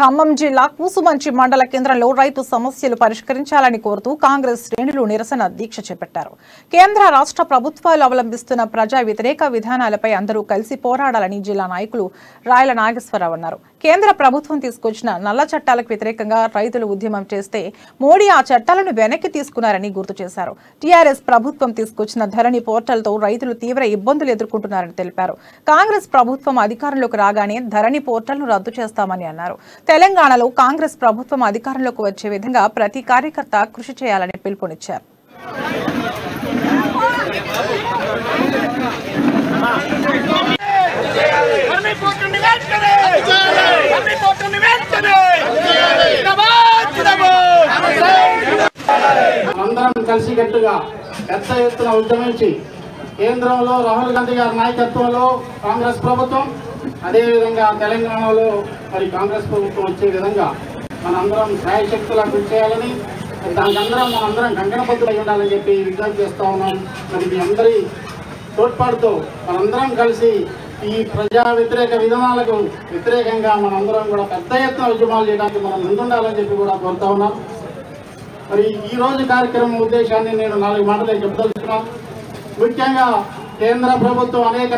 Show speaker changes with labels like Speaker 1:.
Speaker 1: ఖమ్మం జిల్లా కూసుమంచి మండల కేంద్రంలో రైతు సమస్యలు పరిష్కరించాలని కోరుతూ కాంగ్రెస్ శ్రేణులు నిరసన దీక్ష చేపట్టారు. కేంద్ర రాష్ట్ర ప్రభుత్వాలు అవలంబిస్తున్న ప్రజా వ్యతిరేక విధానాలపై అందరూ కలిసి పోరాడాలని జిల్లా నాయకులు రాయల నాగేశ్వరరావు అన్నారు. కేంద్ర ప్రభుత్వం తీసుకొచ్చిన నల్ల చట్టాలకు వ్యతిరేకంగా రైతులు ఉద్యమం చేస్తే మోడీ ఆ చట్టాలను వెనక్కి తీసుకున్నారని గుర్తు చేశారు. టీఆర్ఎస్ ప్రభుత్వం తీసుకొచ్చిన ధరణి పోర్టల్తో రైతులు తీవ్ర ఇబ్బందులు ఎదుర్కొంటున్నారని తెలిపారు. కాంగ్రెస్ ప్రభుత్వం అధికారంలోకి రాగానే ధరణి పోర్టల్ను రద్దు చేస్తామని అన్నారు. తెలంగాణలో కాంగ్రెస్ ప్రభుత్వం అధికారంలోకి వచ్చే విధంగా ప్రతి కార్యకర్త కృషి చేయాలని పిలుపునిచ్చారు.
Speaker 2: అందరం కలిసికట్టుగా పెద్ద ఎత్తున ఉద్యమించి కేంద్రంలో రాహుల్ గాంధీ గారి నాయకత్వంలో కాంగ్రెస్ ప్రభుత్వం, అదేవిధంగా తెలంగాణలో మరి కాంగ్రెస్ ప్రభుత్వం వచ్చే విధంగా మనందరం శాయశక్తులా కృషి చేయాలని, దానికందరం మనందరం కంకణబద్ధులై ఉండాలని చెప్పి విజ్ఞప్తి చేస్తా ఉన్నాం. మరి మీ అందరి తోడ్పాటుతో మనందరం కలిసి ఈ ప్రజా వ్యతిరేక విధానాలకు వ్యతిరేకంగా మనందరం కూడా పెద్ద ఎత్తున ఉద్యమాలు చేయడానికి మనం ముందుండాలని చెప్పి కూడా కోరుతా ఉన్నాం. మరి ఈ రోజు కార్యక్రమం ఉద్దేశాన్ని నేను 4 మాటలు చెప్పదలుచుకున్నాను. ముఖ్యంగా కేంద్ర ప్రభుత్వం అనేక